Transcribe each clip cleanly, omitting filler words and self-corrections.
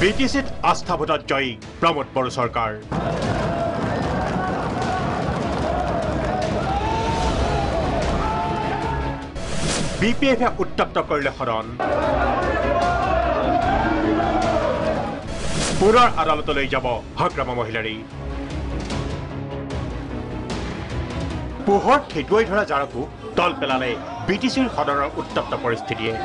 বিটিসিত আস্থা ভোটত জয়ী প্ৰমোদ বড়ো সৰকাৰ। বিপিএফে উত্তপ্ত কৰলে সদন। পুনৰ আদালতলৈ যাব হাগ্ৰামা মহিলাৰী। পোহৰ খেদুৱাই ধৰা জাৰকো তল পেলালে বিটিচিৰ সদনৰ উত্তপ্ত পৰিস্থিতিয়ে।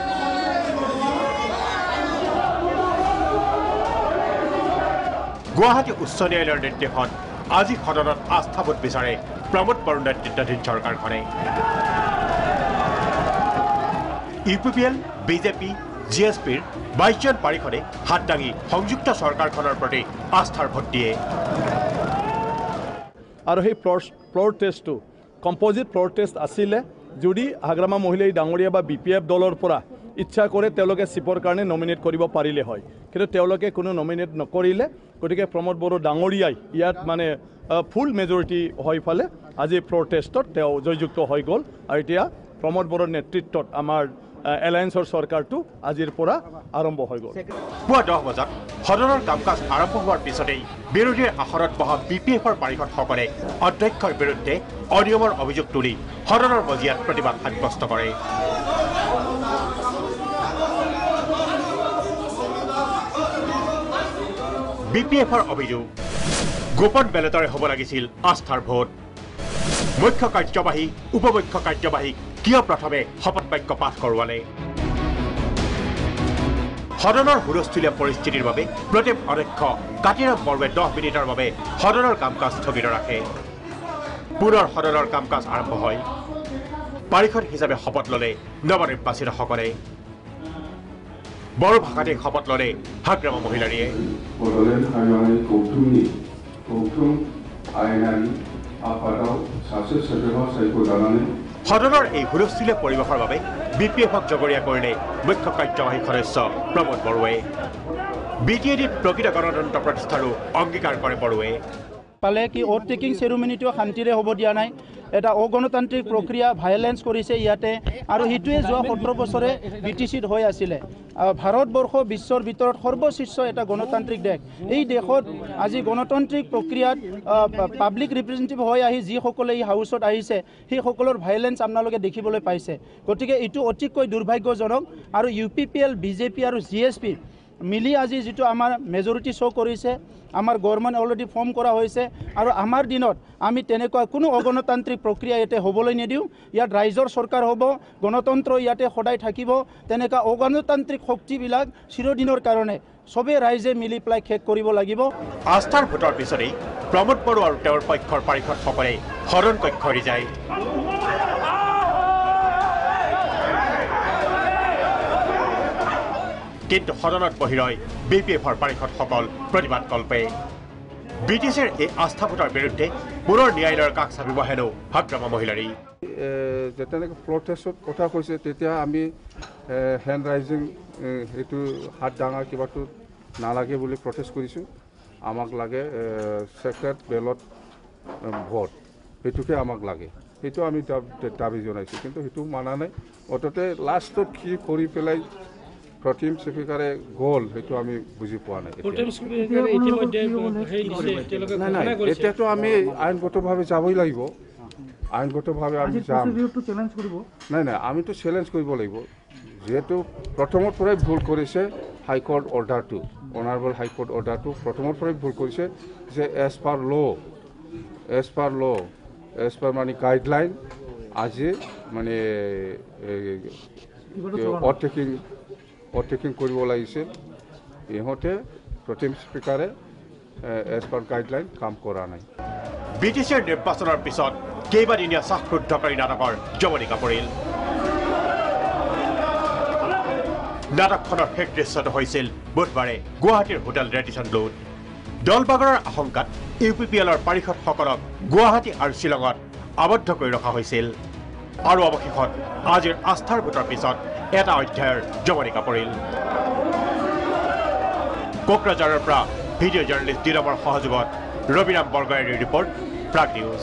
গুৱাহাটী উচ্চ ন্যায়ালয়ৰ নিৰ্দেশত আজি সদনত আস্থা ভোট বিচাৰে প্ৰমোদ বড়ো নেতৃত্বাধীন চৰকাৰখনে। ইউপিপিএল, বিজেপি, জিএছপিৰ 22জন পাৰিষদে হাত দাঙি সংযুক্ত চৰকাৰখনৰ প্ৰতি আস্থাৰ ভোট দিয়ে। আৰু সেই ফ্ল'ৰ টেষ্টটো কম্পজিট ফ্ল'ৰ টেষ্ট আছিলে। যদি হাগ্ৰামা মহিলাই ডাঙৰীয়া বা বিপিএফ দলৰ পৰা ইচ্ছা কৰে তেওঁলোকে চিফৰ কাৰণে নমিনেট কৰিব পাৰিলে হয়, কিন্তু তেওঁলোকে কোনো নমিনেট নকৰিলে। গতিকে প্ৰমোদ বড়ো ডাঙৰীয়াই ইয়াত মানে ফুল মেজৰিটি হৈ ফালে আজি ফ্ল'ৰ টেষ্টত তেওঁ জয়যুক্ত হৈ গ'ল। আৰু এতিয়া প্ৰমোদ বড়োৰ নেতৃত্বত আমাৰ এলায়েন্সৰ চৰকাৰটো আজিৰ পৰা আৰম্ভ হৈ গ'ল। পুৱা 10 বজাত সদনৰ কাম কাজ আৰম্ভ হোৱাৰ পিছতেই বিৰোধীৰ আসনত বহা বিপিএফৰ পাৰিষদসকলে অধ্যক্ষৰ বিৰুদ্ধে অনিয়মৰ অভিযোগ তুলি সদনৰ মজিয়াত প্ৰতিবাদ সাব্যস্ত কৰে। বিপিএফৰ অভিযোগ, গোপন বেলটৰে হ'ব লাগিছিল আস্থাৰ ভোট। মুখ্য কাৰ্যবাহী, উপমুখ্য কাৰ্যবাহীক কিয় প্ৰথমে শপত বাক্য পাঠ কৰোৱালে? সদনৰ হুলস্থুলীয়া পৰিস্থিতিৰ বাবে প্ৰতিম অধ্যক্ষ কাতিৰাম বৰৱে 10 মিনিটৰ বাবে সদনৰ কাম কাজ স্থগিত ৰাখে। পুনৰ সদনৰ কাম কাজ আৰম্ভ হয়। পাৰিষদ হিচাপে শপত ল'লে নৱনিৰ্বাচিতসকলে। বড়ো ভাষাতে শপত ল'লে হাগ্ৰামা মহিলাৰীয়ে। সদনৰ এই হুলস্থুলীয়া পৰিৱেশৰ বাবে বিপিএফক জগৰীয়া কৰিলে মুখ্য কাৰ্যবাহী সদস্য প্ৰমোদ বড়োৱে। বিটিএডিত প্ৰকৃত গণতন্ত্ৰ প্ৰতিষ্ঠাৰো অংগীকাৰ কৰে বড়োৱে। পালে কি ভোট টেকিং চেৰিমনিটো শান্তিৰে হ'ব দিয়া নাই, এটা অগণতান্ত্ৰিক প্ৰক্ৰিয়া ভায়োলেন্স কৰিছে ইয়াতে। আৰু সেইটোৱে যোৱা 17 বছৰে বিটিচিত হৈ আছিলে। ভাৰতবৰ্ষ বিশ্বৰ ভিতৰত সৰ্বশীৰ্ষ এটা গণতান্ত্ৰিক দেশ। এই দেশত আজি গণতান্ত্ৰিক প্ৰক্ৰিয়াত পাব্লিক ৰিপ্ৰেজেণ্টেটিভ হৈ আহি যিসকলে এই হাউচত আহিছে সেইসকলৰ ভায়োলেন্স আপোনালোকে দেখিবলৈ পাইছে। গতিকে এইটো অতিকৈ দুৰ্ভাগ্যজনক। আৰু ইউপিপিএল, বিজেপি আৰু জিএছপি মিলি আজি যিটো আমাৰ মেজৰিটি শ্ব' কৰিছে, আমাৰ গভৰ্ণমেণ্ট অলৰেডি ফৰ্ম কৰা হৈছে। আৰু আমাৰ দিনত আমি তেনেকুৱা কোনো অগণতান্ত্ৰিক প্ৰক্ৰিয়া ইয়াতে হ'বলৈ নিদিওঁ। ইয়াত ৰাইজৰ চৰকাৰ হ'ব, গণতন্ত্ৰ ইয়াতে সদায় থাকিব। তেনেকুৱা অগণতান্ত্ৰিক শক্তিবিলাক চিৰদিনৰ কাৰণে চবেই ৰাইজে মিলি পেলাই শেষ কৰিব লাগিব। আস্থাৰ ভোটৰ পিছতেই প্ৰমোদ বড়ো আৰু তেওঁৰ পক্ষৰ পাৰিষদসকলে সদন কক্ষ এৰি যায়। কিন্তু সদনত বহি ৰয় বিপিএফৰ পাৰিষদসকল প্ৰতিবাদ কল্পে। বিটিচিৰ এই আস্থা ভোটৰ বিৰুদ্ধে পুনৰ ন্যায়ালয়ৰ কাষ চাপিব হেনো হাগ্ৰামা মহিলাৰী। যেতিয়া ফ্ল'ৰ টেষ্টত কথা কৈছে তেতিয়া আমি হেণ্ড ৰাইজিং সেইটো হাত ডাঙা কিবাটো নালাগে বুলি প্ৰটেষ্ট কৰিছোঁ। আমাক লাগে ছেক্ৰেট বেলট ভোট, সেইটোকে আমাক লাগে। সেইটো আমি দাবী জনাইছোঁ, কিন্তু সেইটো মানা নাই। অততে লাষ্টত কি কৰি পেলাই প্ৰতিম স্পীকাৰে গ'ল সেইটো আমি বুজি পোৱা নাই। নাই, এতিয়াতো আমি আইনগতভাৱে যাবই লাগিব। আইনগতভাৱে আমি যাম। নাই, আমিতো চেলেঞ্জ কৰিব লাগিব। যিহেতু প্ৰথমৰ পৰাই ভুল কৰিছে হাইকোৰ্ট অৰ্ডাৰটো, অনাৰেবল হাইকোৰ্ট অৰ্ডাৰটো প্ৰথমৰ পৰাই ভুল কৰিছে যে এজ পাৰ মানে গাইডলাইন আজি মানে অটেকিং কৰিব লাগিছিল। ইহঁতে প্ৰতিম স্পীকাৰে এজ পাৰ গাইডলাইন কাম কৰা নাই। বিটিচিৰ নিৰ্বাচনৰ পিছত কেইবাদিনীয়া শ্বাসৰুদ্ধকাৰী নাটকৰ জমনিকা পৰিল। নাটকখনৰ শেষ দৃশ্যটো হৈছিল বুধবাৰে গুৱাহাটীৰ হোটেল ৰেডিচন ব্লুত। দলবাগৰৰ আশংকাত ইউপিপিএলৰ পাৰিষদসকলক গুৱাহাটী আৰু শ্বিলঙত আবদ্ধ কৰি ৰখা হৈছিল। আৰু অৱশেষত আজিৰ আস্থাৰ ভোটৰ পিছত এটা অধ্যায়ৰ জমনিকা পৰিল। কোকৰাঝাৰৰ পৰা ভিডিঅ' জাৰ্নেলিষ্ট দিলমৰ সহযোগত ৰবিৰাম বৰগয়াৰীৰ ৰিপৰ্ট, প্ৰাগ নিউজ।